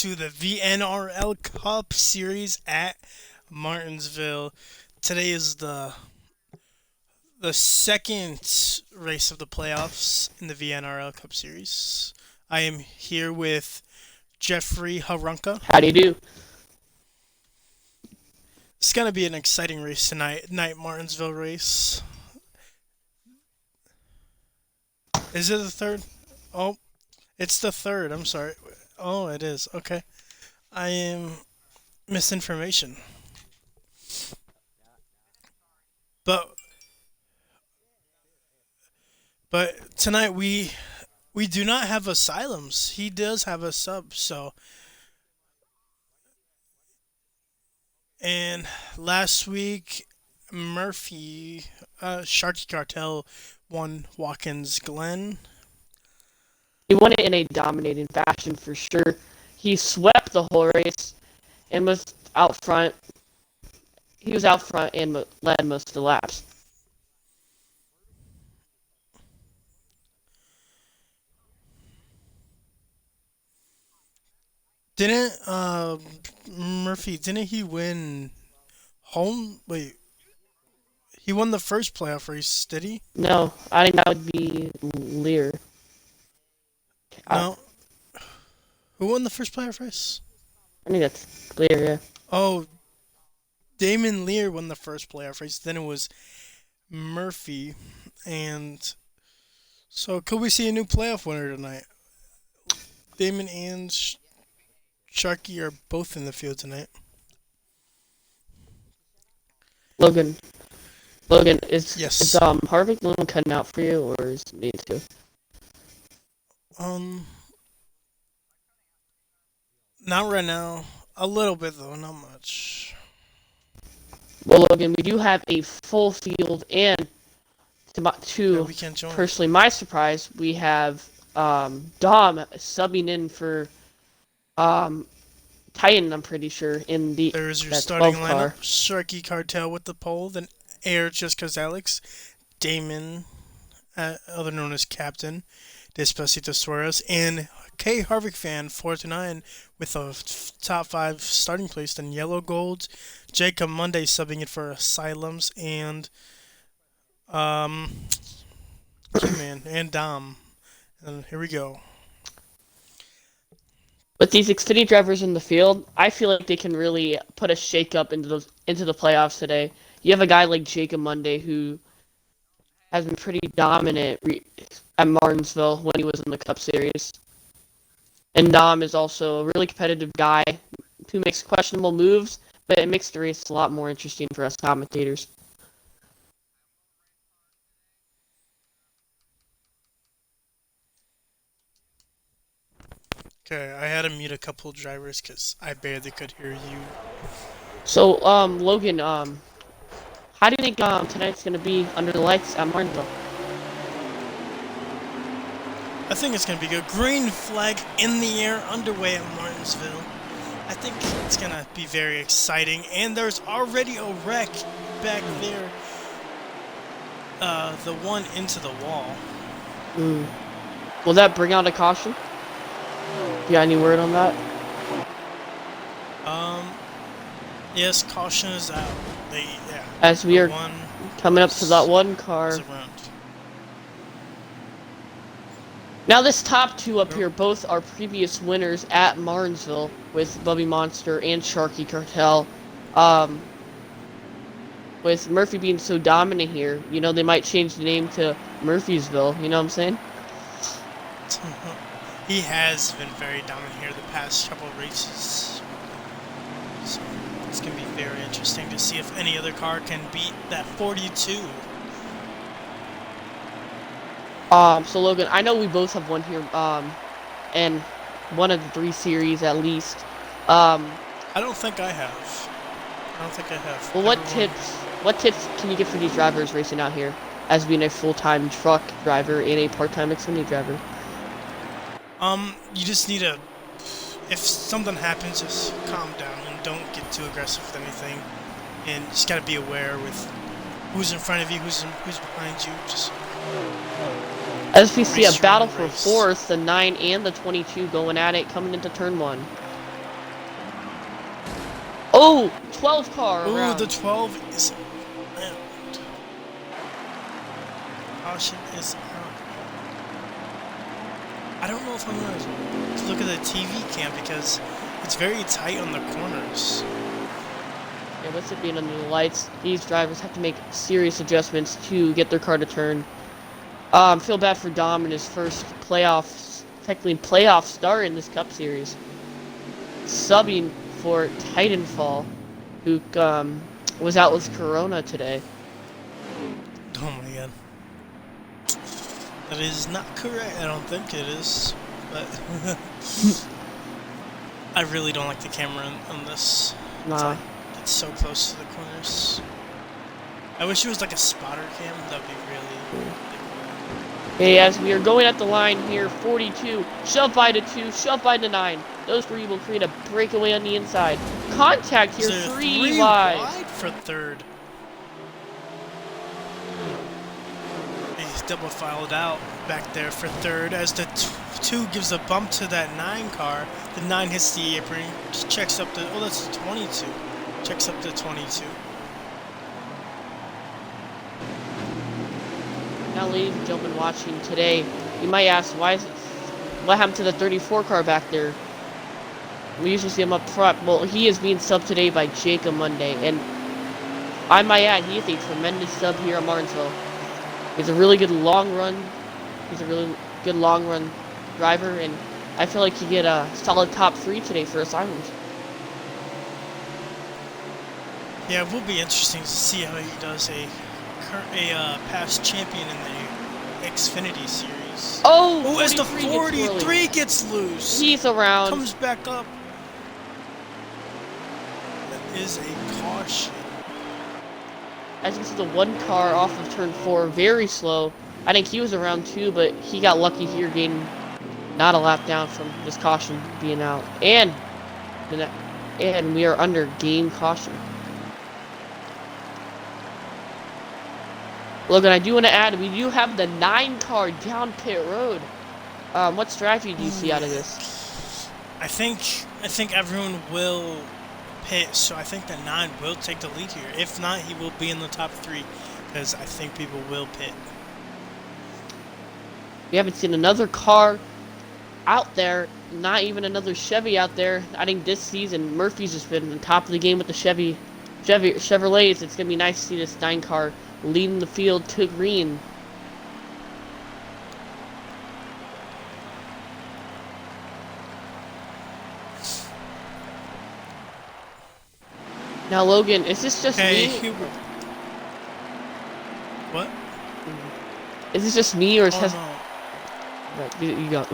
to the VNRL Cup Series at Martinsville. Today is the second race of the playoffs in the VNRL Cup Series. I am here with Jeffrey Harunka. How do you do? It's gonna be an exciting race tonight. Night Martinsville race. Is it the third? Oh, it's the third. I'm sorry. Oh, it is. Okay. I am misinformation. But tonight we do not have asylums. He does have a sub, so and last week Murphy Sharky Cartel won Watkins Glen. He won it in a dominating fashion for sure. He swept the whole race and was out front. He was out front and led most of the laps. Didn't Murphy, didn't he win home? Wait, he won the first playoff race, did he? No, I think that would be Lear. No. Who won the first playoff race? I think that's Lear, yeah. Oh, Damon Lear won the first playoff race. Then it was Murphy. And so could we see a new playoff winner tonight? Damon and Sharky are both in the field tonight. Logan, is Yes. is Harvick little cutting out for you, or is it me too? Not right now. A little bit though, not much. Well, Logan, we do have a full field, and Yeah, to we can't join. personally my surprise, we have Dom subbing in for Titan, I'm pretty sure, in There's your that starting 12 lineup. car. Sharky Cartel with the pole, then Air just cause Alex, Damon, other known as Captain, Despacito Suarez, and K Harvick fan 4-9 with a top 5 starting place. Then Yellow Gold, Jacob Monday subbing it for Asylums, and Q-Man and Dom. And here we go. With these Xfinity drivers in the field, I feel like they can really put a shake-up into the playoffs today. You have a guy like Jacob Monday who has been pretty dominant at Martinsville when he was in the Cup Series. And Dom is also a really competitive guy who makes questionable moves, but it makes the race a lot more interesting for us commentators. Okay, I had to mute a couple of drivers because I barely could hear you. So, Logan, how do you think tonight's gonna be under the lights at Martinsville? I think it's going to be good. Green flag in the air, underway at Martinsville. I think it's going to be very exciting. And there's already a wreck back there. The one into the wall. Will that bring out a caution? You got any word on that? Yes, caution is out. As we are one coming up to that one car. is around. Now this top two up here, both are previous winners at Martinsville with Bubby Monster and Sharky Cartel. With Murphy being so dominant here, you know, they might change the name to Murphysville, you know what I'm saying? He has been very dominant here the past couple of races. So it's going to be very interesting to see if any other car can beat that 42. So Logan, I know we both have one here, and one of the 3 series at least. I don't think I have. I don't think I have. Well, what tips can you give for these drivers racing out here as being a full-time truck driver and a part-time Xfinity driver? You just need to, if something happens, just calm down and don't get too aggressive with anything. And just gotta be aware with who's in front of you, who's behind you. Just As we see a battle for fourth, the 9 and the 22 going at it coming into turn 1. Oh, 12 car Ooh, around. the 12 is out. Caution is out. I don't know if I'm gonna look at the TV cam because it's very tight on the corners. Yeah, with it being under the lights, these drivers have to make serious adjustments to get their car to turn. Feel bad for Dom in his first technically playoff start in this Cup Series. Subbing for Titanfall, who was out with Corona today. Oh my god. That is not correct. I don't think it is. But I really don't like the camera on this. Nah. It's so close to the corners. I wish it was like a spotter cam. That would be really. Hey, as we are going at the line here, 42, shove by to 2, shove by to 9. Those three will create a breakaway on the inside. Contact here, three wide for third. He's double filed out back there for third as the 2 gives a bump to that 9 car. The 9 hits the apron, just checks up the. Oh, that's the 22. Checks up the 22. Now, ladies and gentlemen watching today, you might ask, what happened to the 34 car back there? We usually see him up front. Well, he is being subbed today by Jacob Monday, and I might add, he is a tremendous sub here at Martinsville. He's a really good long run. He's a really good long run driver, and I feel like he get a solid top 3 today for Asylums. Yeah, it will be interesting to see how he does a past champion in the Xfinity series. Oh, as the 43 gets loose. He's around. Comes back up. That is a caution. As you can see, the 1 car off of turn 4, very slow. I think he was around 2, but he got lucky here, getting not a lap down from this caution being out. And we are under game caution. Logan, I do want to add, we do have the 9 car down pit road. What strategy do you see out of this? I think everyone will pit, so I think that 9 will take the lead here. If not, he will be in the top 3, because I think people will pit. We haven't seen another car out there, not even another Chevy out there. I think this season, Murphy's just been on top of the game with the Chevrolets. It's going to be nice to see this 9 car leading the field to green. Now, Logan, is this just me? Hubert. What? Is this just me, or is no. You got?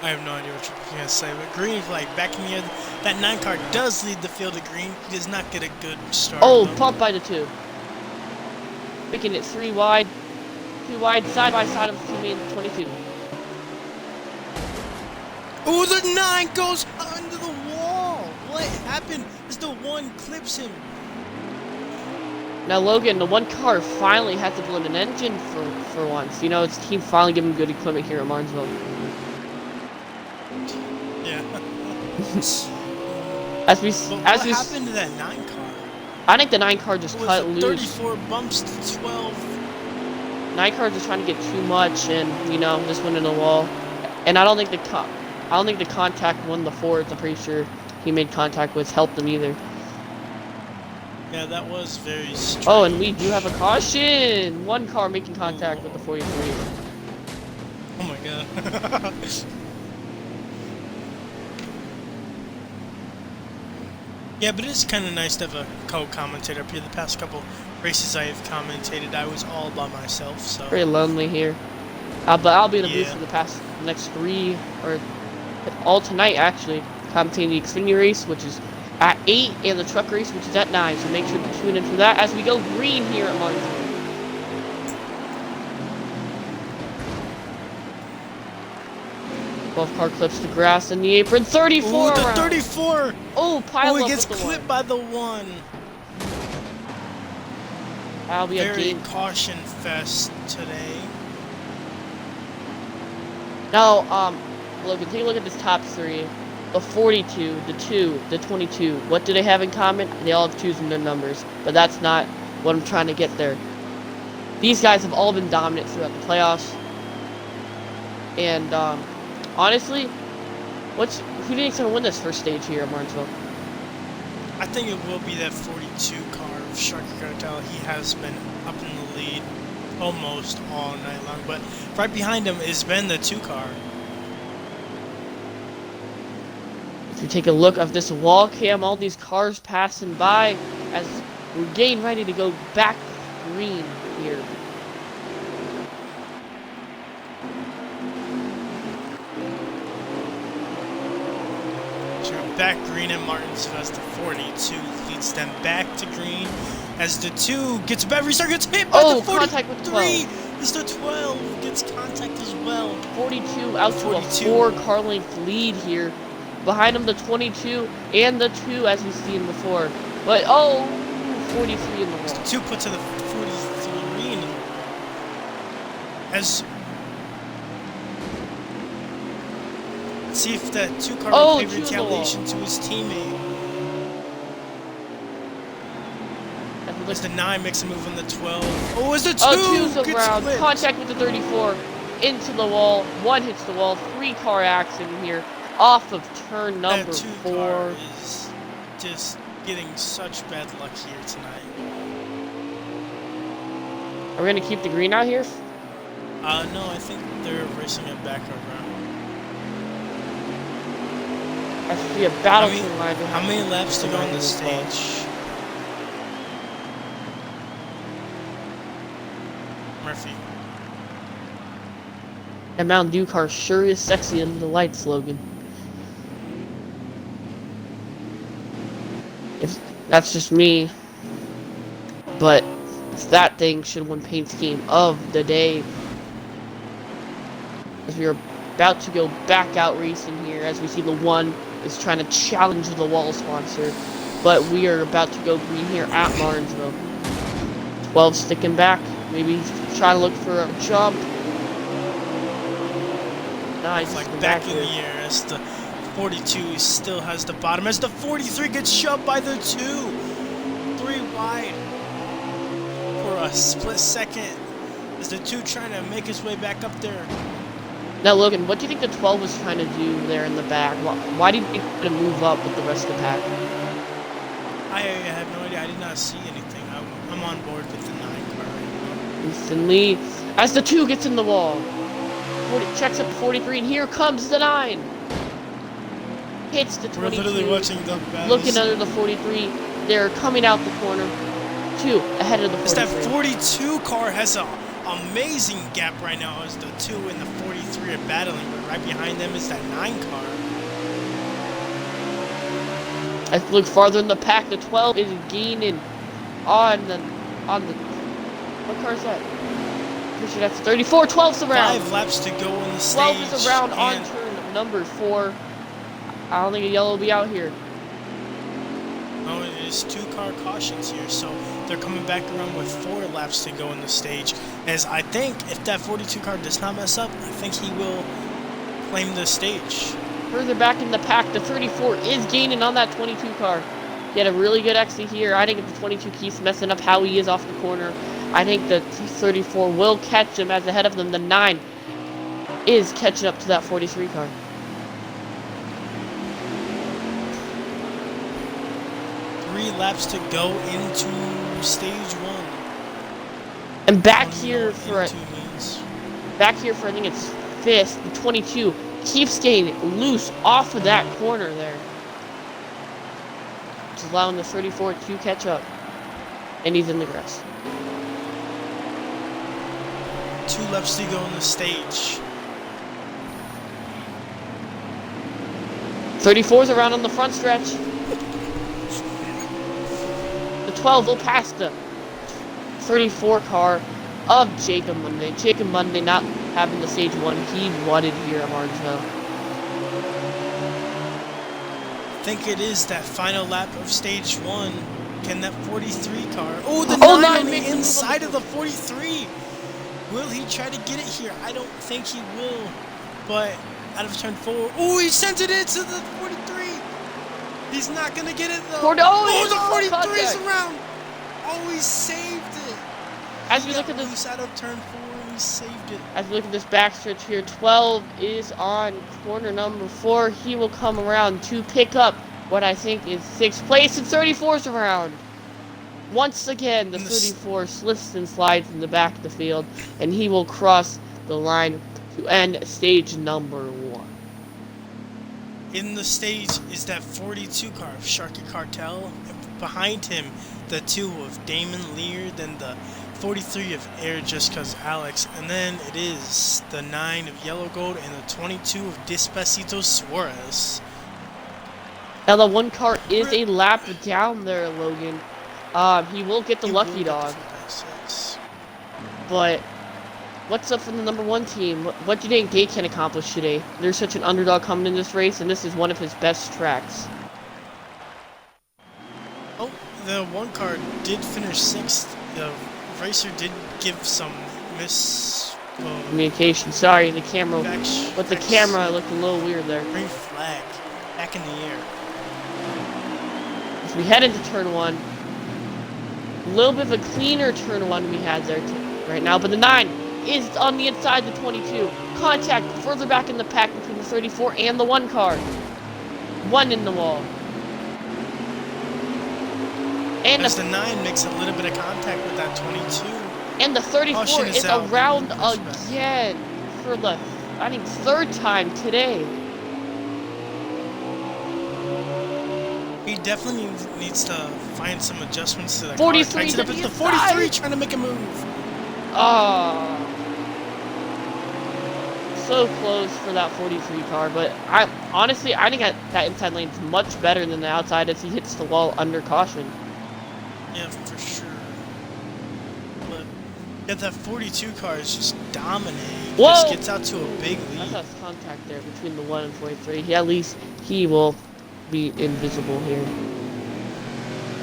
I have no idea what you're going to say, but green flag backing the other. That 9 car does lead the field to green. He does not get a good start. Oh, pump by the 2. Making it 3 wide. 2 wide, side by side of teammate 22. Oh, the 9 goes under the wall. What happened? As the 1 clips him. Now, Logan, the 1 car finally had to blow an engine for once. You know, its team finally giving good equipment here at Martinsville. Yeah. What happened to that 9 car? I think the 9 car just cut loose. 34 bumps to 12. 9 car just trying to get too much, and you know, just went in the wall. And I don't think the contact one of the Fords, I'm pretty sure he made contact with, helped them either. Yeah, that was very strange. Oh, and we do have a caution. 1 car making contact with the 43. Oh my god. Yeah, but it's kind of nice to have a co-commentator up here. The past couple races I have commentated, I was all by myself, so... Very lonely here. But I'll be in the booth for the next 3, or all tonight, actually, commentating the Xfinity race, which is at 8, and the truck race, which is at 9, so make sure to tune in for that as we go green here at Martinsville. Both car clips the grass and the apron. 34 Ooh, the around. 34! Oh, pile up he gets with the clipped 1. by the 1. That'll be a Very game. caution fest today. Now, Logan, take a look at this top 3. the 42, the 2, the 22. What do they have in common? They all have 2s in their numbers. But that's not what I'm trying to get there. These guys have all been dominant throughout the playoffs. And honestly, who do you think's going to win this first stage here at Martinsville? I think it will be that 42 car of Sharky Cartel. He has been up in the lead almost all night long, but right behind him is Ben, the 2 car. If you take a look at this wall cam, all these cars passing by as we're getting ready to go back green here. Back green at Martinsville as the 42 leads them back to green as the 2 gets a bad restart, gets hit by the 43 contact with 12. as the 12 gets contact as well. 42 out to 42. a 4 car length lead here. Behind him the 22 and the 2 as we've seen before. But 43 in the wall. The 2 put to the 43 in the as see if that 2 car will pay retaliation to his teammate. As the 9 makes a move on the 12. Oh, as the 2 2's gets around. flipped. Contact with the 34 into the wall. 1 hits the wall. 3 car accident here off of turn number that 2 4. car is just getting such bad luck here tonight. Are we gonna keep the green out here? No, I think they're racing it back around. I see a battle line. How many laps to go on the stage? Murphy. That Mountain Dew car sure is sexy under the lights, Logan. If that's just me, but that thing should win paint scheme of the day. As we are about to go back out racing here, as we see the 1 is trying to challenge the wall sponsor, but we are about to go green here at Martinsville. 12 sticking back, maybe try to look for a jump. Nice, like back in the air as the 42 still has the bottom, as the 43 gets shoved by the 2. 3 wide for a split second, as the 2 trying to make his way back up there. Now, Logan, what do you think the 12 was trying to do there in the back? Why did he try to move up with the rest of the pack? I have no idea. I did not see anything. I'm on board with the 9 car right now. Instantly, as the 2 gets in the wall. 40, checks up 43, and here comes the 9. Hits the 22. We're literally watching the battles. Looking under the 43. They're coming out the corner. 2 ahead of the 43. That 42 car has an amazing gap right now as the 2 and the 43 are battling, but right behind them is that 9 car. As we look farther in the pack, the 12 is gaining on the what car is that? Pretty sure that's 34. 12's around. 5 laps to go on the stage. 12 is around on turn number 4. I don't think a yellow will be out here. Oh, it is 2 car cautions here, so they're coming back around with 4 laps to go in the stage. As I think if that 42 car does not mess up, I think he will claim the stage. Further back in the pack, the 34 is gaining on that 22 car. He had a really good exit here. I think if the 22 keeps messing up how he is off the corner, I think the 34 will catch him as ahead of them. The 9 is catching up to that 43 car. Laps to go into stage 1. And back here for I think it's 5th, the 22 keeps getting loose off of that corner there. Just allowing the 34 to catch up. And he's in the grass. 2 laps to go on the stage. 34's around on the front stretch. 12 will pass the 34 car of Jacob Monday. Jacob Monday not having the stage 1 he wanted here at Martinsville. I think it is that final lap of stage 1. Can that 43 car... Oh, the 9 on the inside of the 43! Will he try to get it here? I don't think he will. But out of turn 4... Oh, he sent it into the 43! He's not going to get it, though. Oh, the 43 is contact. around. Oh, he saved it. As He we look got at this, loose out of turn 4, and he saved it. as we look at this backstretch here, 12 is on corner number 4. He will come around to pick up what I think is 6th place, and 34 is around. Once again, the 34 slips and slides in the back of the field, and he will cross the line to end stage number 1. In the stage is that 42 car of Sharky Cartel, and behind him the 2 of Damon Lear, then the 43 of Air Just Cause Alex, and then it is the 9 of Yellow Gold and the 22 of Despacito Suarez. Now the 1 car is a lap down there, Logan. He will get the lucky dog. But what's up from the number 1 team? What do you think they can accomplish today? They're such an underdog coming in this race, and this is one of his best tracks. Oh, the 1 car did finish 6th. The racer did give some communication. Sorry, the camera. But the camera looked a little weird there. Green flag back in the air. As we head into turn 1, a little bit of a cleaner turn 1 we had there right now, but the 9 is on the inside the 22. Contact further back in the pack between the 34 and the 1 car. 1 in the wall. And as the 9 makes a little bit of contact with that 22. And the 34 is around again for the, I think, 3rd time today. He definitely needs to find some adjustments to the 43 car. It's the 43 trying to make a move. So close for that 43 car, but honestly, I think that inside lane is much better than the outside as he hits the wall under caution. Yeah, for sure. But yeah, that 42 car is just dominating. Whoa! Just gets out to a big lead. That's contact there between the 1 and 43. At least he will be invisible here.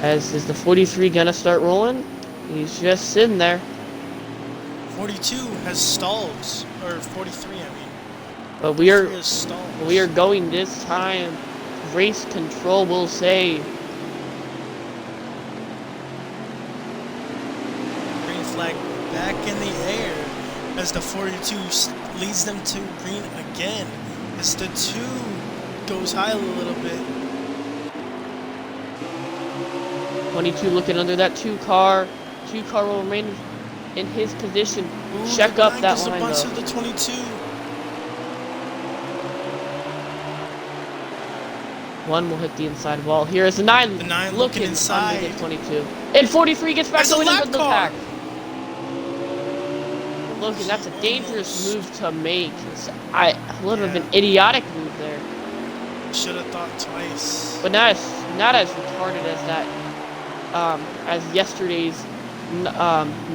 As is the 43 gonna start rolling? He's just sitting there. 42 has stalls, or 43, I mean. But we are going this time. Race control will say. Green flag back in the air as the 42 leads them to green again. As the 2 goes high a little bit. 22 looking under that 2 car. 2 car will remain in his position. Ooh, check up that line though. though. The 22. 1 will hit the inside wall. Here is the 9. The 9 looking inside. Under the 22. And 43 gets back going into the pack. Logan, that's a dangerous move to make. It's a little bit of an idiotic move there. Should have thought twice. But not as retarded as that. As yesterday's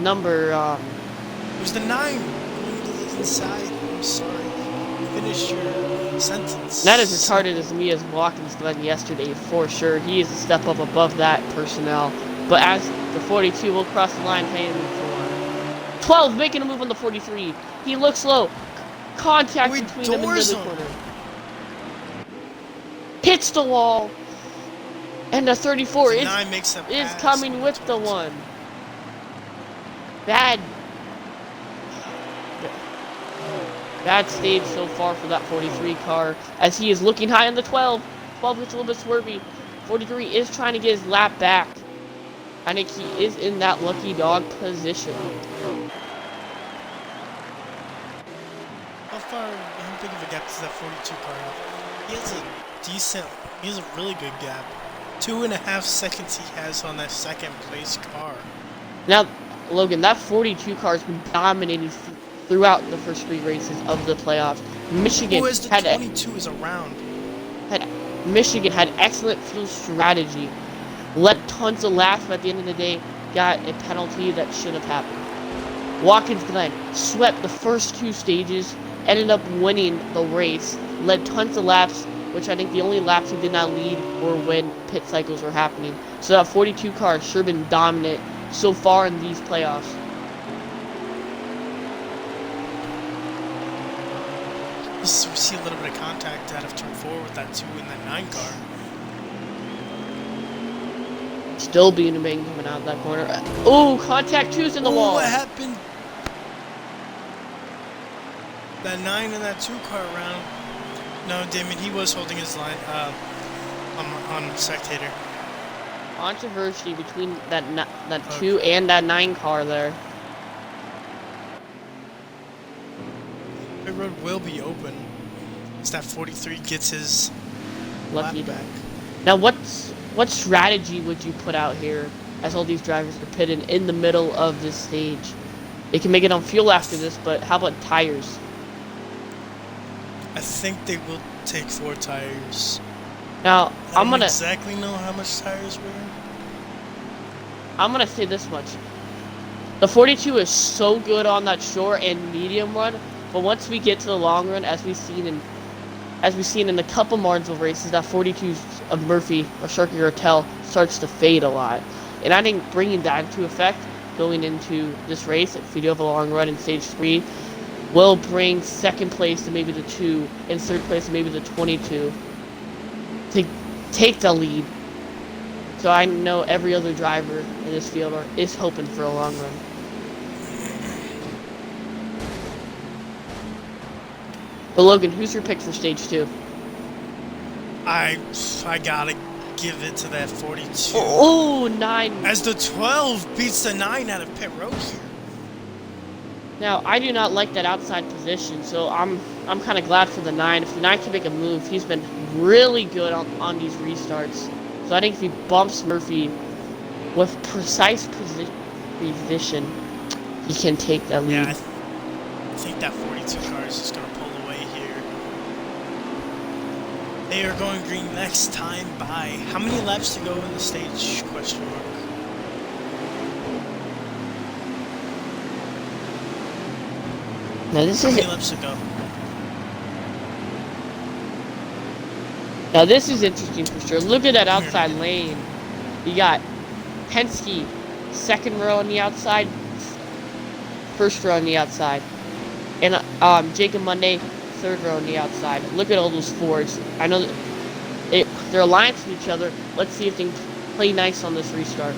number. It was the 9 going to the inside. I'm sorry. Finish your sentence. Not as retarded as me as Watkins Glen yesterday, for sure. He is a step up above that personnel. But as the 42 will cross the line, heading for 12 making a move on the 43. He looks low. Contact between them in the corner. Hits the wall. And the 34 is coming with the 1. Bad stage so far for that 43 car as he is looking high on the 12. 12 gets a little bit swervy. 43 is trying to get his lap back. I think he is in that lucky dog position. How big of a gap is that 42 car? He has a really good gap. 2.5 seconds he has on that 2nd place car. Now, Logan, that 42 car has been dominating throughout the first 3 races of the playoffs. Michigan had 22 is around. Michigan had excellent fuel strategy. Led tons of laps, but at the end of the day, got a penalty that should have happened. Watkins Glen swept the first 2 stages, ended up winning the race, led tons of laps, which I think the only laps he did not lead were when pit cycles were happening. So that 42 car has sure been dominant so far in these playoffs. We see a little bit of contact out of turn 4 with that 2 and that 9 car. Still being a man coming out of that corner. Oh, contact 2's in the wall. What happened? That 9 and that 2 car around. No, Damon, he was holding his line on spectator. Controversy between that 2 and that 9 car there. The road will be open as that 43 gets his Lucky lap back. Now, what strategy would you put out here as all these drivers are pitted in the middle of this stage? They can make it on fuel after this, but how about tires? I think they will take 4 tires. Now, I don't exactly know how much tires were. I'm gonna say this much: the 42 is so good on that short and medium run, but once we get to the long run, as we've seen in a couple Martinsville races, that 42 of Murphy or Sharkey or Tell starts to fade a lot. And I think bringing that into effect going into this race, if we do have a long run in stage 3, will bring second place to maybe the 2 and third place to maybe the 22 to take the lead. So I know every other driver in this field is hoping for a long run. But Logan, who's your pick for stage 2? I gotta give it to that 42. Oh, 9. As the 12 beats the 9 out of pit road here. Now, I do not like that outside position, so I'm kind of glad for the 9. If the 9 can make a move, he's been really good on these restarts. So I think if he bumps Murphy with precise position, he can take that lead. Yeah, I think that 42 car is just going to pull away here. They are going green next time by. How many laps to go in the stage? Question mark. Now this How is many laps to go? Now this is interesting for sure. Look at that outside lane. You got Penske, second row on the outside, first row on the outside, and Jacob Monday, third row on the outside. Look at all those Fords. I know that they're aligned to each other. Let's see if they can play nice on this restart.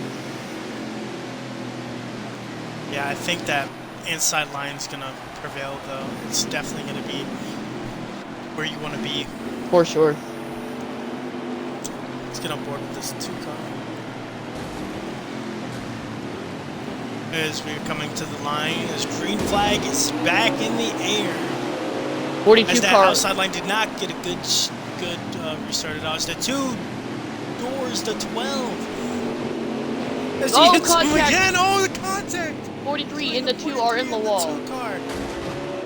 Yeah, I think that inside line is going to prevail, though. It's definitely going to be where you want to be. For sure. Let's get on board with this 2 car. As we're coming to the line, as green flag is back in the air. 42 as that car outside line did not get a good restart at all. It's the 2 doors, the 12. As he hits him again. Oh, the contact. 43 in the 2 are in the wall. 2 car.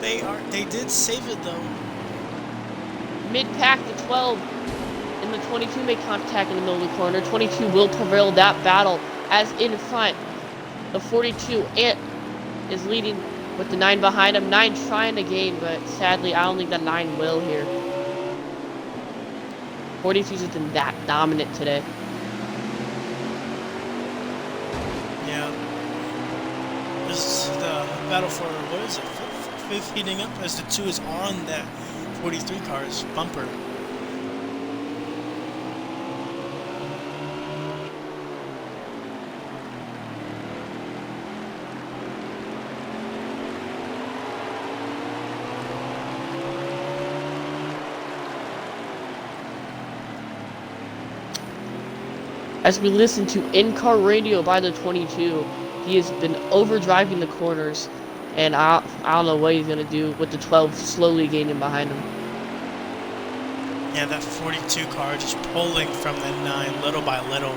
They did save it though. Mid-pack, the 12 and the 22 make contact in the middle of the corner. 22 will prevail that battle as in front. The 42 is leading with the 9 behind him. 9 trying to gain, but sadly I don't think that 9 will here. 42's just been that dominant today. Yeah. This is the battle for, what is it, fifth heating up as the 2 is on that 43 car's bumper. As we listen to in-car radio by the 22, he has been overdriving the corners, and I don't know what he's going to do with the 12 slowly gaining behind him. Yeah, that 42 car just pulling from the 9 little by little.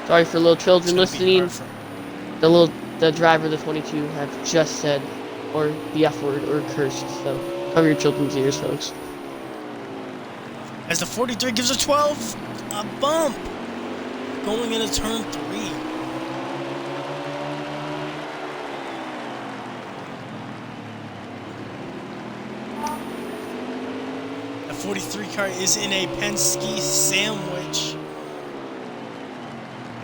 Sorry for little children listening. The driver of the 22 have just said, or the F word, or cursed, so cover your children's ears, folks. As the 43 gives a 12 a bump. Going into turn 3. The 43 car is in a Penske sandwich.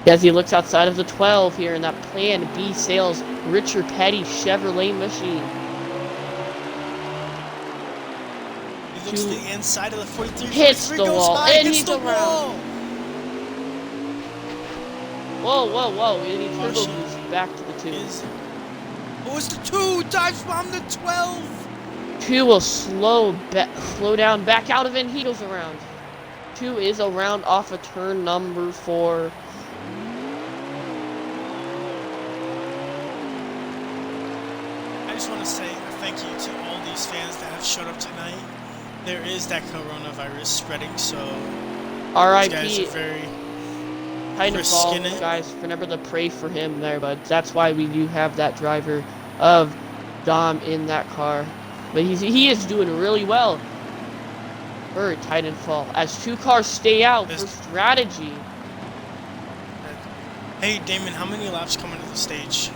As he looks outside of the 12 here in that Plan B Sales Richard Petty Chevrolet machine. He looks to the inside of the 43. Hits the wall, and he's the wall. Whoa, whoa, whoa. We need turbo Caution boost back to the 2. is... Oh, it's the 2! Dives bomb the 12! 2 will slow down back out of it, and he goes around. 2 is around off of turn number 4. I just want to say thank you to all these fans that have showed up tonight. There is that coronavirus spreading, so these guys R.I.P. are very Titanfall, risking it. guys. Remember to pray for him there, but that's why we do have that driver of Dom in that car. But he is doing really well for Titanfall as 2 cars stay out for strategy. Hey, Damon, how many laps coming to the stage?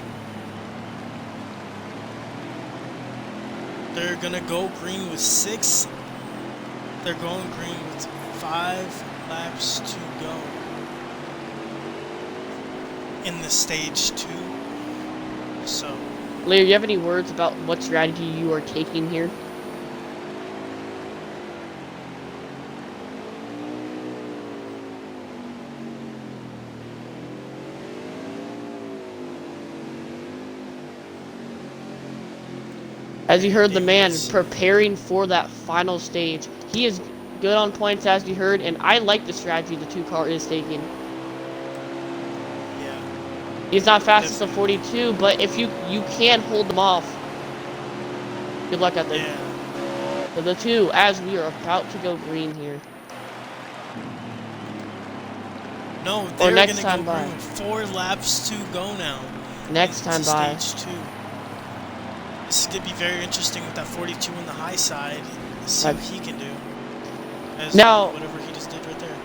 They're gonna go green with 6. They're going green with 5 laps to go in the stage 2. So, Lear, you have any words about what strategy you are taking here? As you heard the man preparing for that final stage. He is good on points, as you heard, and I like the strategy the 2 car is taking. yeah. He's not fastest of 42, but if you can hold them off, good luck out there. Yeah. For the 2, as we are about to go green here. No, they're next gonna time go by. green with 4 laps to go now. Next time by. Stage 2. This is gonna be very interesting with that 42 on the high side. See what he can do. As Now, whatever he just did right there.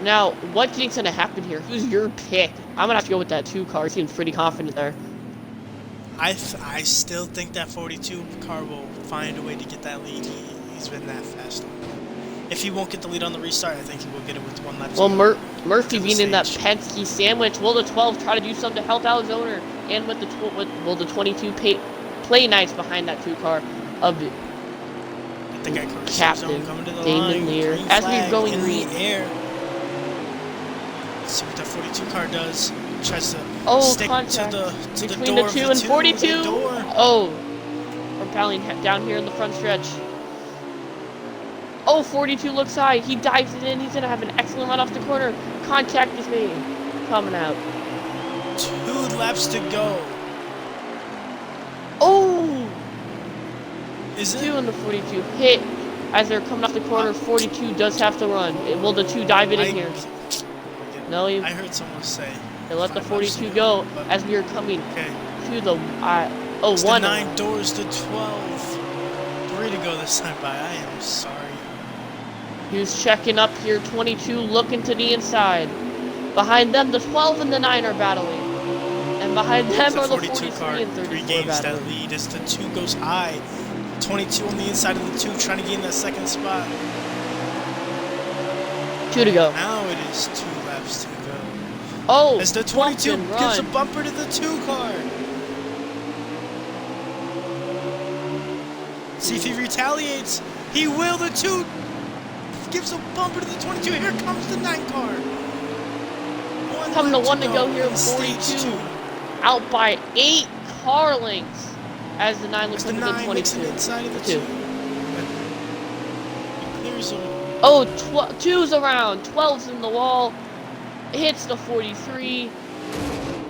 Now, what do you think's gonna happen here? Who's your pick? I'm gonna have to go with that 2 car. He seems pretty confident there. I still think that 42 car will find a way to get that lead. He's been that fast. If he won't get the lead on the restart, I think he will get it with 1 lap. Well, Murphy being in that Penske sandwich, will the 12 try to do something to help out his owner? And with the will the 22 play nice behind that 2 car of the captain Damon Lear as we're going green. Air. Let's see what that 42 car does. Tries to stick contact to the between door the 2 and 42. Oh, we're battling down here in the front stretch. Oh, 42 looks high. He dives it in. He's gonna have an excellent run off the corner. Contact is made. Coming out. 2 laps to go. Oh! Is it? 2 and the 42 hit as they're coming off the corner. 42 does have to run. Will the 2 dive it in here? No, I heard someone say. They let the 42 go as we are coming to the it's 1. The 9 doors to 12. 3 to go this time by. I am sorry. He's checking up here. 22 looking to the inside. Behind them, the 12 and the 9 are battling. And behind them are the 43 car and 34 regains battling. that lead as the 2 goes high. 22 on the inside of the 2 trying to gain that 2nd spot. 2 to go. Now it is 2 laps to go. Oh! As the 22 gives a bumper to the 2 car. See if he retaliates. He will. The 2 gives a bumper to the 22. Here comes the 9 car. Coming to 1 to go here. 42 out by 8 car lengths as the 9 looks into the 22. Inside of the 2. Clears him. Oh, 2's around. 12's in the wall. Hits the 43.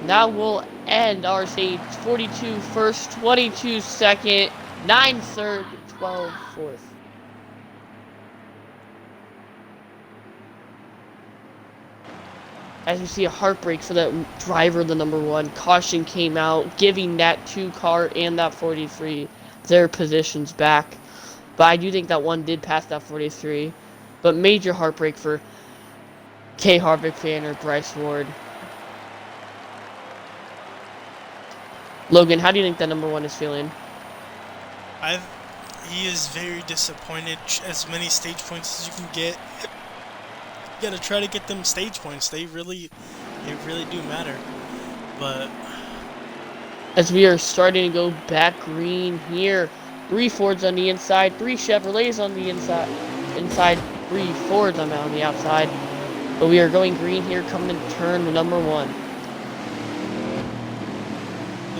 Now we'll end our stage. 42 first, 22 second, 9 third, 12 fourth. As you see a heartbreak for that driver, the number 1. Caution came out, giving that 2 car and that 43 their positions back. But I do think that 1 did pass that 43. But major heartbreak for K. Harvick fan or Bryce Ward. Logan, how do you think that number 1 is feeling? He is very disappointed. As many stage points as you can get. You gotta try to get them stage points. They really do matter. But as we are starting to go back green here, 3 Fords on the inside, 3 Chevrolets on the inside, 3 Fords on the outside. But we are going green here, coming to turn the number 1.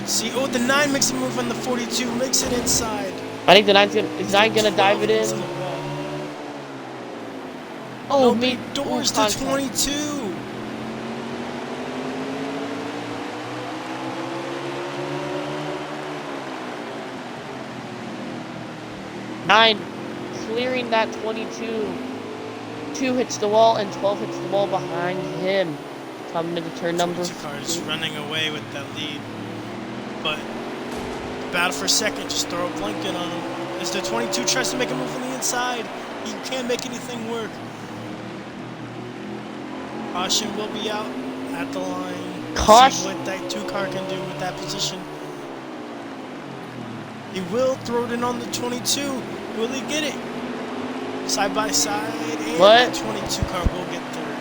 Let's see. Oh, the 9 makes a move on the 42, makes it inside. I think the 9's gonna dive it in. Oh, no, but he doors to 22. Nine clearing that 22. 2 hits the wall and 12 hits the wall behind him. Coming into turn number 2 cars running away with that lead. But battle for second, just throw a blanket on him. As the 22 tries to make a move on the inside, he can't make anything work. Caution will be out at the line. Caution. See what that 2 car can do with that position. He will throw it in on the 22. Will he get it? Side by side, and what? the 22 car will get third.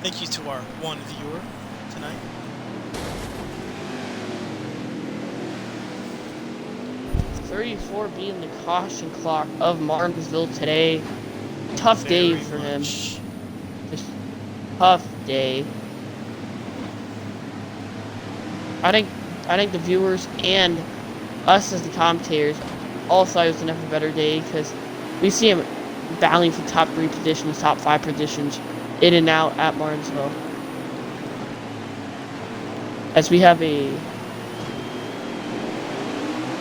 Thank you to our one viewer tonight. .34 being the caution clock of Martinsville today. Tough day for him. Just tough day. I think the viewers and us as the commentators all thought it was a better day because we see him battling for top 3 positions, top 5 positions, in and out at Martinsville. As we have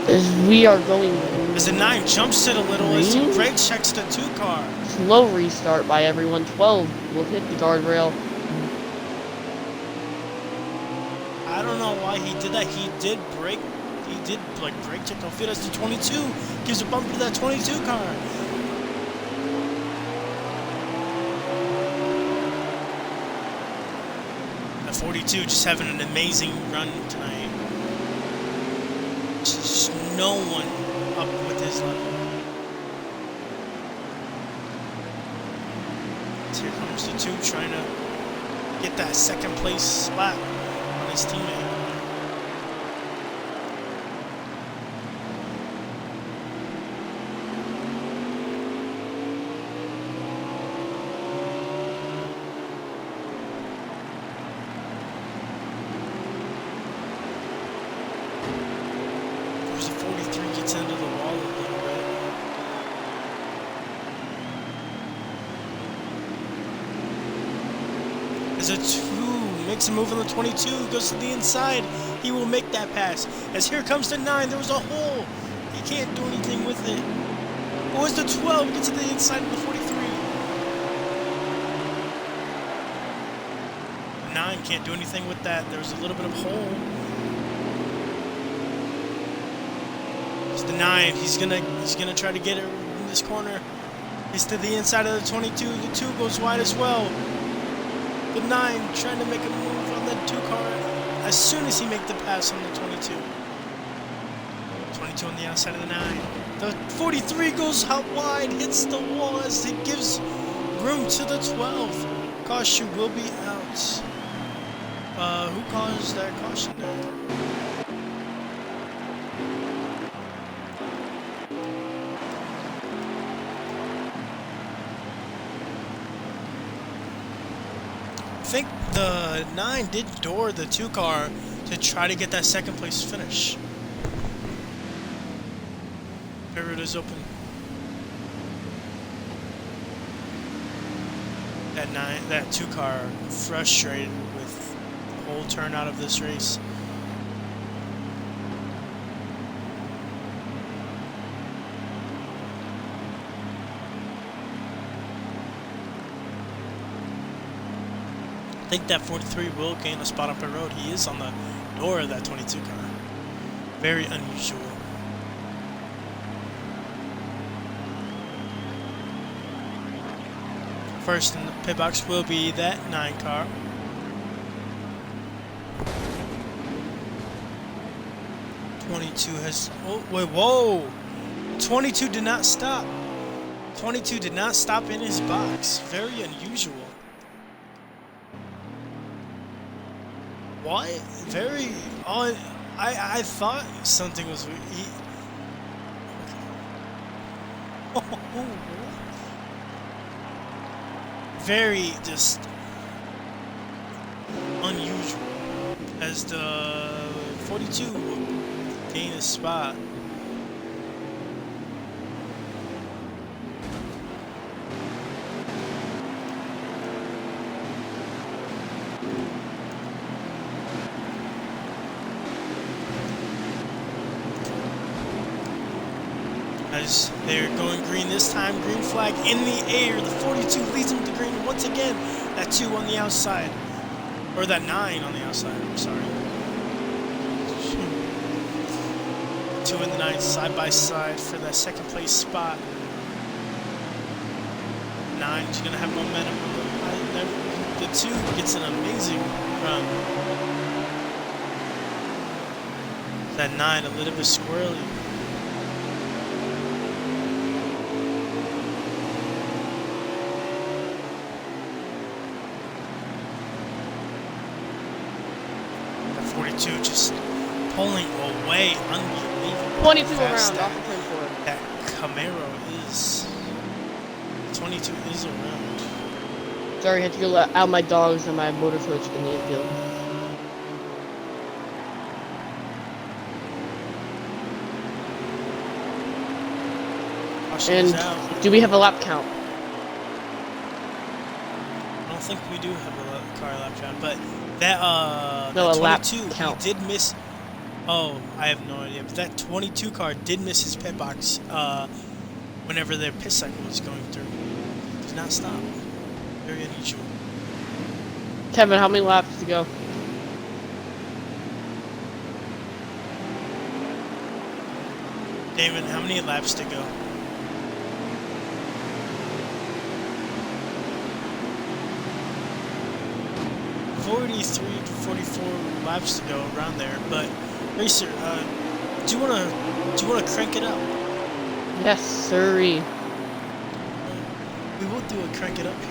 as we are going. As the 9 jumps it a little as he brake checks the 2 car. Slow restart by everyone. 12 will hit the guardrail. I don't know why he did that. He did brake check on field as the 22 gives a bump to that 22 car. The 42 just having an amazing run tonight. Just no one up with his level. So here comes the 2 trying to get that second place spot on his teammate. There's a 43 gets into the wall a little bit. As a 2 makes a move on the 22, goes to the inside. He will make that pass. As here comes the 9, there was a hole. He can't do anything with it. Or as the 12 gets to the inside of the 43. The 9 can't do anything with that. There's a little bit of hole. It's the 9. He's gonna try to get it in this corner. He's to the inside of the 22. The 2 goes wide as well. The 9 trying to make a move on the 2 car as soon as he makes the pass on the 22. 22 on the outside of the 9. The 43 goes out wide, hits the wall as it gives room to the 12. Caution will be out. Who caused that caution there? I think the 9 did door the 2 car to try to get that second place finish. Pivot is open. That 2 car frustrated with the whole turnout of this race. I think that 43 will gain a spot up the road. He is on the door of that 22 car. Very unusual. First in the pit box will be that 9 car. Oh, wait, whoa! 22 did not stop. 22 did not stop in his box. Very unusual. Why? Very odd. I thought something was very just unusual as the 42 will gain a spot. As they're going green this time, green flag in the air. The 42 leads them to green once again. That 2 on the outside. Or that 9 on the outside, I'm sorry. 2 and the 9 side by side for that second place spot. 9's going to have momentum. The 2 gets an amazing run. That 9 a little bit squirrely. The 42 just pulling away, unbelievable. 22 fast around, off the turn 4. That Camaro is. 22 is around. Sorry, I had to go let out my dogs and my motor coach in the infield. Caution And is out. do we have a lap count? I don't think we do have a car lap count, but that No, that a lap 22 count. he did miss. Oh, I have no idea. But that 22 car did miss his pit box whenever their pit cycle was going through. Did not stop. Very unusual. Kevin, how many laps to go? Damon, how many laps to go? $43 to 44 laps to go around there, but Racer, do you wanna crank it up? Yes, sirree. We will do a crank it up here.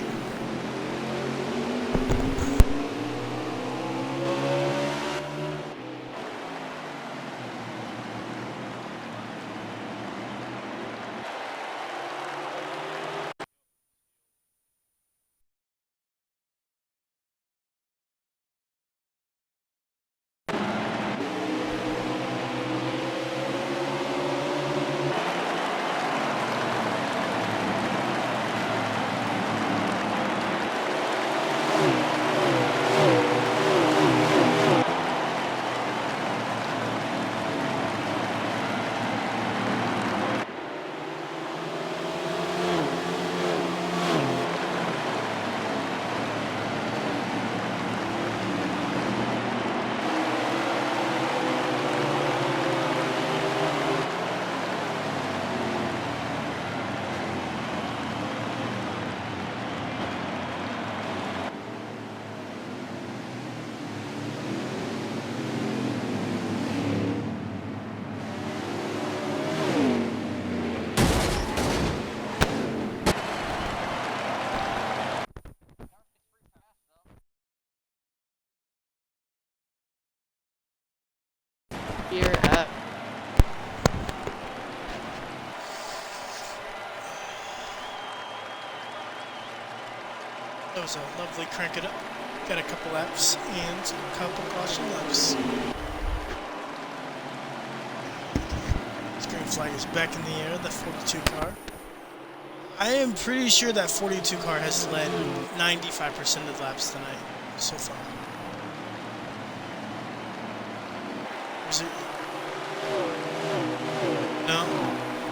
Here at That was a lovely crank it up. Got a couple laps and a couple caution laps. This green flag is back in the air, the 42 car. I am pretty sure that 42 car has led 95% of the laps tonight so far. Is it?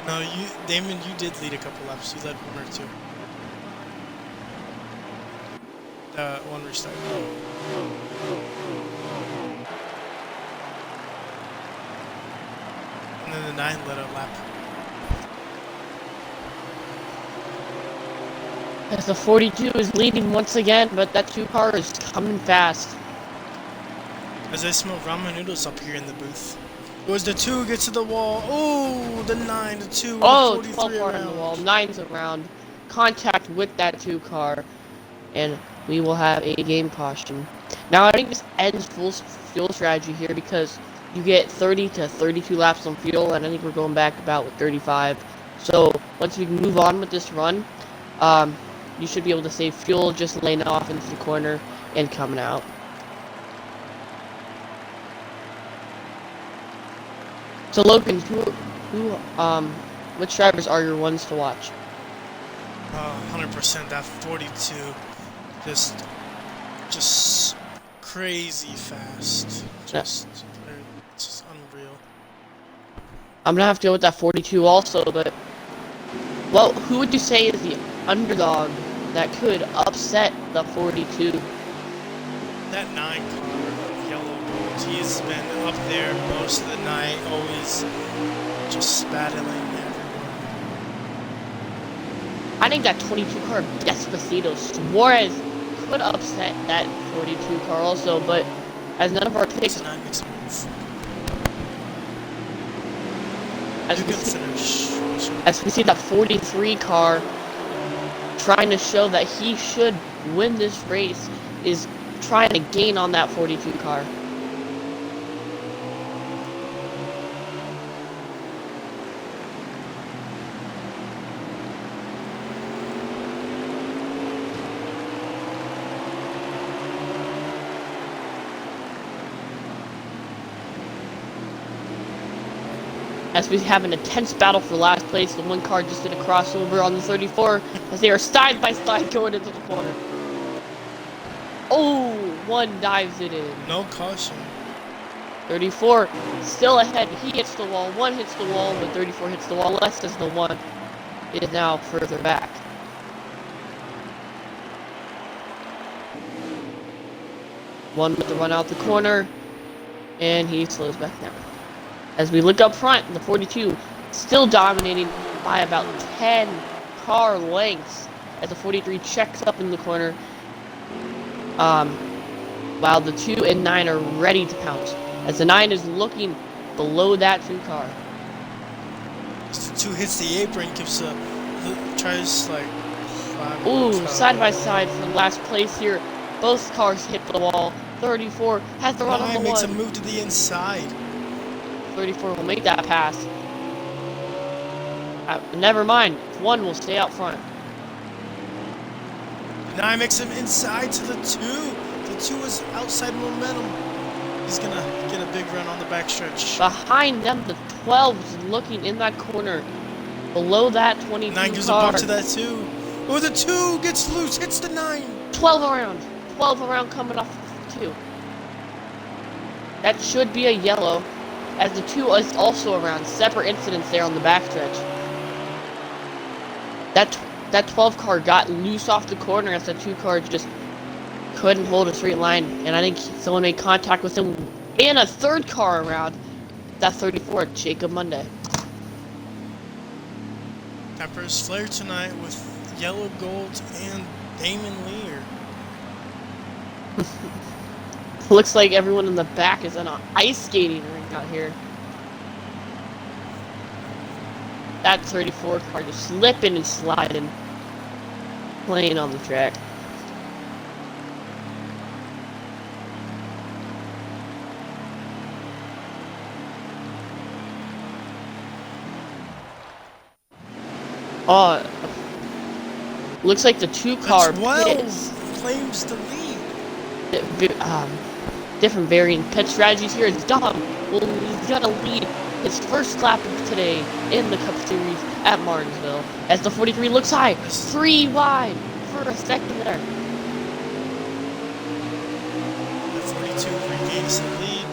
No, you, Damon, you did lead a couple laps. You led 1 or 2. One restart. And then the 9 led a lap. as the 42 is leading once again, but that 2 car is coming fast. As I smell ramen noodles up here in the booth. It was the 2 gets to the wall. Oh, the 9, the 2, Oh, the 12 43 car around. in the wall, 9's around. Contact with that 2 car, and we will have a game caution. Now I think this ends full fuel strategy here because you get 30 to 32 laps on fuel, and I think we're going back about with 35. So once we move on with this run, you should be able to save fuel just laying off into the corner and coming out. So Logan, which drivers are your ones to watch? 100% that 42, just crazy fast, just unreal. I'm gonna have to go with that 42 also, but well, who would you say is the underdog that could upset the 42? That 9 car of yellow gold, he's been up there most of the night, always just battling everyone. I think that 22 car of Despacito Suarez could upset that 42 car also, but as none of our picks... So 9 makes a move. As we see that 43 car trying to show that he should win this race, is trying to gain on that 42 car. As we have an intense battle for last place, the one car just did a crossover on the 34 as they are side by side going into the corner. Oh, one dives it in. No caution. 34 still ahead. He hits the wall. One hits the wall, but 34 hits the wall less as the one is now further back. One with the run out the corner, and he slows back down. As we look up front, the 42 still dominating by about 10 car lengths as the 43 checks up in the corner, while the 2 and 9 are ready to pounce. As the 9 is looking below that 2 car. As the 2 hits the apron, tries like... Ooh, side by side for last place here. Both cars hit the wall. 34 has the run on the 1. Makes a move to the inside. 34 will make that pass. Never mind. 1 will stay out front. 9 makes him inside to the 2. The 2 is outside momentum. He's gonna get a big run on the backstretch. Behind them, the 12 is looking in that corner. Below that 22 9 gives car. a bump to that 2. Oh, the 2 gets loose, hits the 9. 12 around. 12 around coming off the 2. That should be a yellow, as the 2 is also around. Separate incidents there on the backstretch. That 12 car got loose off the corner as the 2 car just couldn't hold a straight line, and I think someone made contact with him. And a 3rd car around that 34, Jacob Monday. Peppers flare tonight with yellow gold and Damon Lear. Looks like everyone in the back is on an ice skating rink out here. That 34 car just slipping and sliding, playing on the track. Looks like the 2 car pits. Claims the lead. Different varying pit strategies here. It's Dom. Well, he's gonna lead his first lap of today in the Cup Series at Martinsville. As the 43 looks high, 3 wide for a second there. The 42 regains the lead.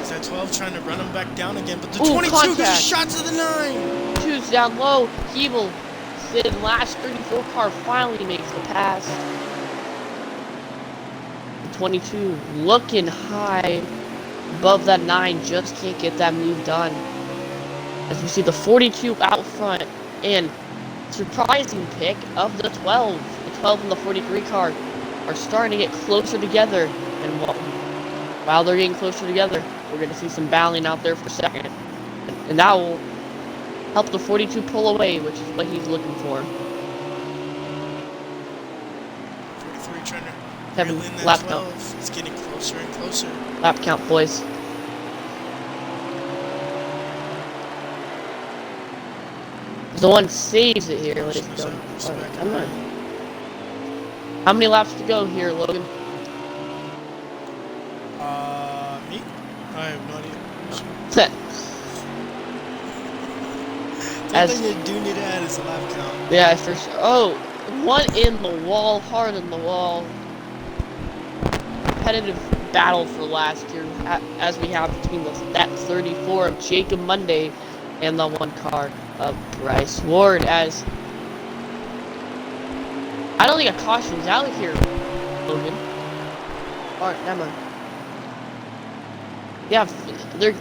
Is that 12 trying to run him back down again? But the 22 contact. gets a shot to the 9. 2's down low. Hebel, the last 34 car finally makes the pass. 22 looking high above that 9, just can't get that move done. As we see the 42 out front, and surprising pick of the 12. The 12 and the 43 car are starting to get closer together, and while they're getting closer together, we're going to see some battling out there for second. And that will help the 42 pull away, which is what he's looking for. 43 trying to Kevin, reel in that lap 12. count. It's getting closer and closer. Lap count, boys. The 1 saves it here. Let it go. Come on. How many laps to go here, Logan? Me? I have no idea. The only thing you do need to add is a lap count. Yeah, for sure. Oh, one in the wall, hard in the wall. Competitive battle for last year, as we have between that 34 of Jacob Monday and the one car of Bryce Ward. As I don't think a caution's out here, Logan. Alright, never mind. Yeah, they're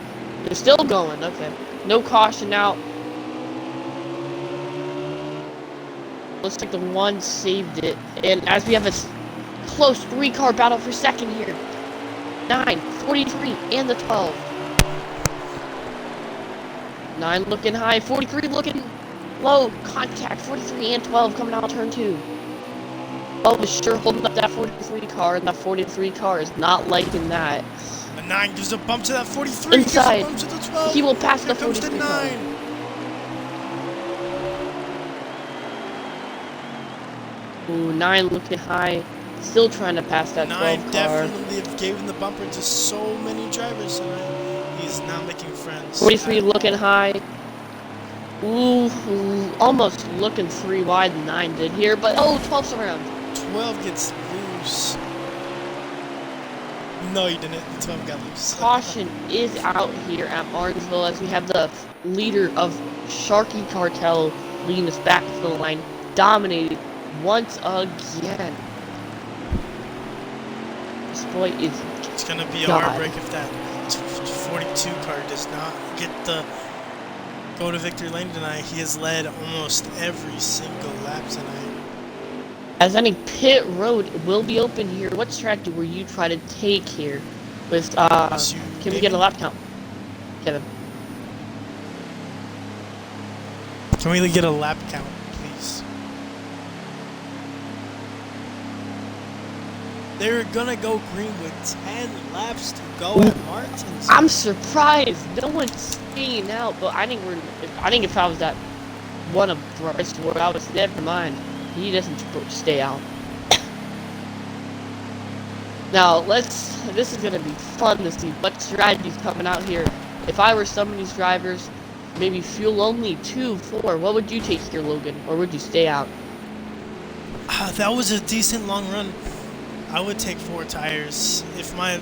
still going. Okay, no caution out. Looks like the one saved it, and as we have a close 3-car battle for second here. 9, 43, and the 12. 9 looking high, 43 looking low. Contact, 43 and 12 coming out turn 2. 12 is sure holding up that 43 car, and that 43 car is not liking that. The 9 gives a bump to that 43. Inside. Gives a bump to the 12. He will pass Here the comes 43 the 9. car. Ooh, 9 looking high. Still trying to pass that 12 car. 9 definitely gave him the bumper to so many drivers tonight. He's now making friends. 43 looking high. Ooh, almost looking 3 wide. 9 did here, but oh, 12's around. 12 gets loose. No, you didn't. The 12 got loose. Caution is out here at Martinsville as we have the leader of Sharky Cartel leading us back to the line, dominated once again. This boy is It's going to be a God. heartbreak if that 42 car does not go to victory lane tonight. He has led almost every single lap tonight. As any pit road will be open here, what strategy will you try to take here? With can we get a lap count, Kevin? Can we get a lap count, please? They're gonna go green with 10 laps to go at Martinsville. I'm surprised no one's staying out, but I think if I was that one of Bryce Ward, I was never mind. He doesn't stay out. Now this is gonna be fun to see what strategies coming out here. If I were some of these drivers, maybe fuel only 2, 4. What would you take here, Logan, or would you stay out? That was a decent long run. I would take 4 tires. If my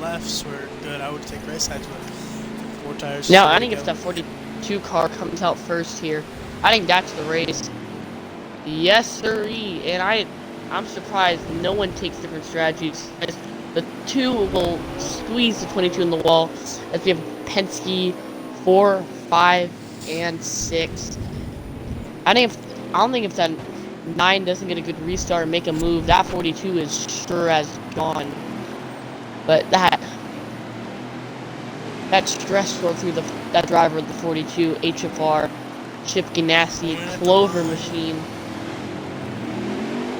lefts were good, I would take right sides with 4 tires. Now I think if that 42 car comes out first here, I think that's the race. Yes, sirree. And I'm surprised no one takes different strategies. The 2 will squeeze the 22 in the wall as we have Penske 4, 5, and 6. I don't think if that 9 doesn't get a good restart and make a move, that 42 is sure as gone. But that stress going through that driver of the 42 HFR Chip Ganassi Clover machine.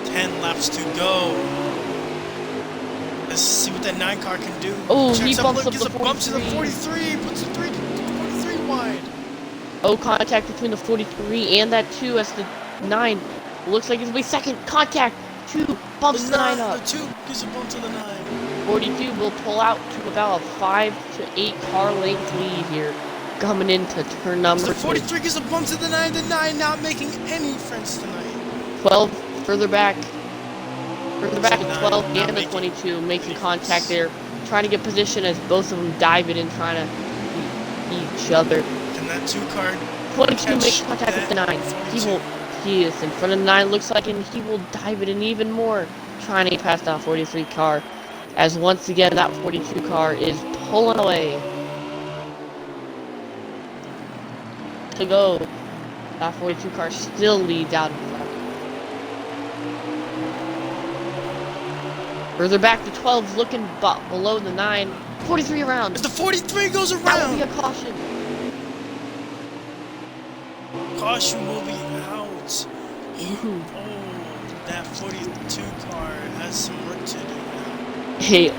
10 laps to go. Let's see what that 9 car can do. Oh, he bumps up gives the a bump to the 43. 43. Puts the 43 wide. Oh, contact between the 43 and that 2 as the 9. Looks like it's going to be second. Contact. 2 bumps the 9 up. The 2 gives a bump to the 9. 42 will pull out to about a 5 to 8 car length lead here. Coming into turn number 2. The 43 gives a bump to the 9. The 9 not making any friends tonight. 12 further back at 12 and the 22 making contact there, trying to get position as both of them dive it and trying to beat each other. Can that 2 car 22 makes contact with the 9. He is in front of the 9, looks like, and he will dive it in even more, trying to get past that 43 car. As once again that 42 car is pulling away. To go. That 42 car still leads out in front. Further back to 12's looking below the 9. 43 around. As the 43 goes around. That will be a caution. Caution will be out. Oh, that 42 car has some work to do now. Hey,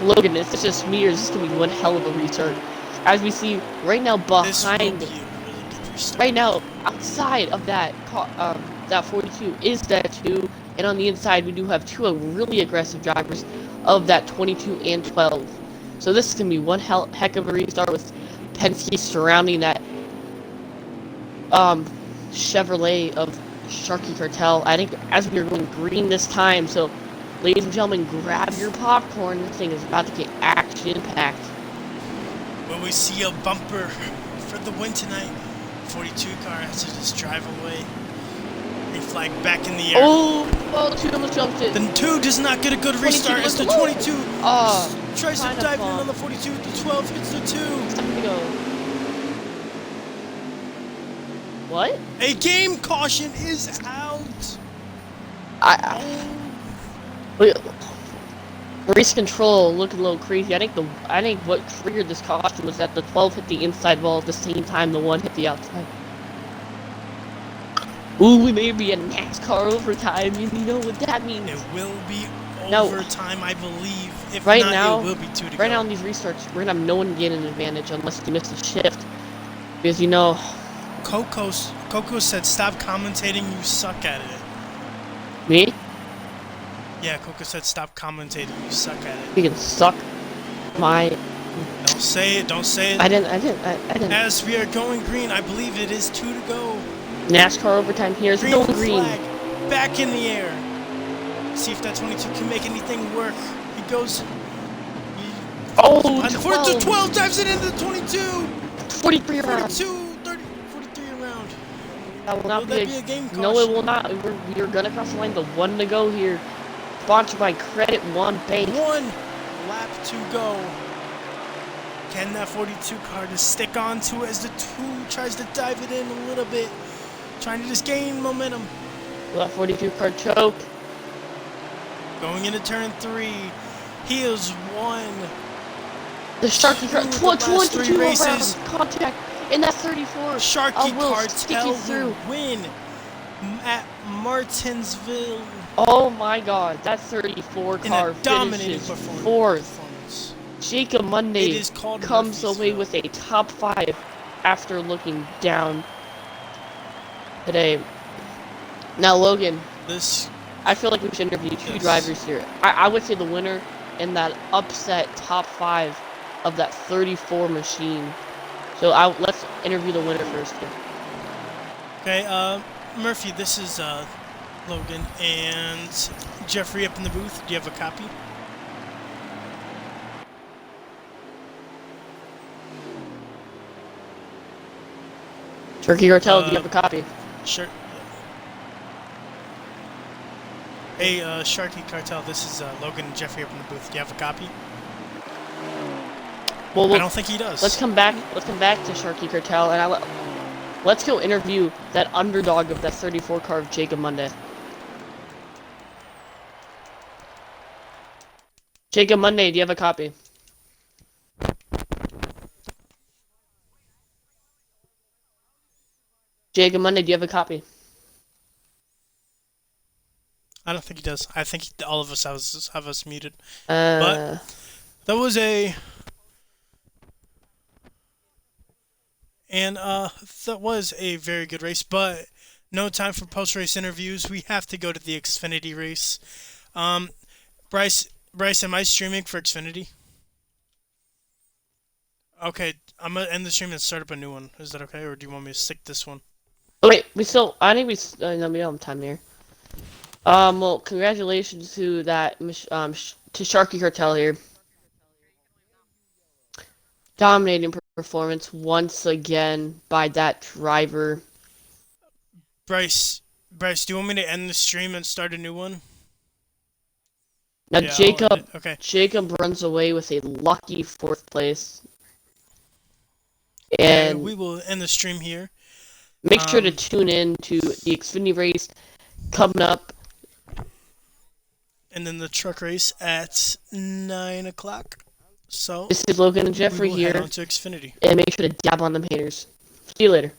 Logan, is this just me or is this going to be one hell of a restart? As we see right now behind, right now outside of that car, that 42 is that 2 And on the inside, we do have two really aggressive drivers of that 22 and 12. So this is going to be one heck of a restart with Penske surrounding that Chevrolet of Sharky Cartel. I think as we are going green this time, so ladies and gentlemen, grab your popcorn. This thing is about to get action-packed. Will we see a bumper for the win tonight? 42 car has to just drive away. They flag back in the air. Oh, 2 almost jumped it. The 2 does not get a good restart as the 22 tries to dive in on the 42. The 12 hits the 2. It's time to go. What? A game caution is out. Race control looking a little crazy. I think what triggered this caution was that the 12 hit the inside wall at the same time the 1 hit the outside. Ooh, we may be in NASCAR overtime. You know what that means? It will be overtime, I believe. If right not, now, it will be 2 to go. Right now in these restarts, we're gonna have no one getting an advantage unless you miss a shift, because you know. Coco said, "Stop commentating. You suck at it." Me? Yeah, Coco said, "Stop commentating. You suck at it." You can suck my. Don't say it. Don't say it. I didn't. As we are going green, I believe it is 2 to go. NASCAR overtime here is going green. Flag back in the air. See if that 22 can make anything work. He goes. Oh, 12 dives it into the 22. 43 around. 43 around. That will not be a game caution. No, it will not. We are gonna cross the line. The 1 to go here. Sponsored by Credit One Bank. 1 lap to go. Can that 42 car just stick on to it as the 2 tries to dive it in a little bit? Trying to just gain momentum. That 42 car choke. Going into turn 3. He is 1. The Sharky car. 22 races. Contact in that 34. Sharky Cartel will win at Martinsville. Oh my God, that 34 car in a dominating finishes 4th. Jacob Monday comes away with a top 5 after looking down today. Now, Logan, I feel like we should interview 2 drivers here. I would say the winner in that upset top 5 of that 34 machine. So let's interview the winner first here. Okay, Murphy, this is Logan and Jeffrey up in the booth. Do you have a copy? Turkey Cartel, do you have a copy? Sure. Hey, Sharky Cartel, this is Logan and Jeffrey up in the booth. Do you have a copy? Well, I don't think he does. Let's come back to Sharky Cartel, and let's go interview that underdog of that 34 car of Jacob Monday. Jacob Monday, do you have a copy? Jacob Monday, do you have a copy? I don't think he does. I think all of us have us muted. But that was a... And that was a very good race, but no time for post-race interviews. We have to go to the Xfinity race. Bryce, am I streaming for Xfinity? Okay, I'm going to end the stream and start up a new one. Is that okay, or do you want me to stick this one? Wait, I think we don't have time here. Well, congratulations to that, to Sharky Cartel here. Dominating performance once again by that driver. Bryce, do you want me to end the stream and start a new one? Now, yeah, Jacob runs away with a lucky 4th place. And we will end the stream here. Make sure to tune in to the Xfinity race coming up. And then the truck race at 9 o'clock. So this is Logan and Jeffrey here. Head on to Xfinity. And make sure to dab on them haters. See you later.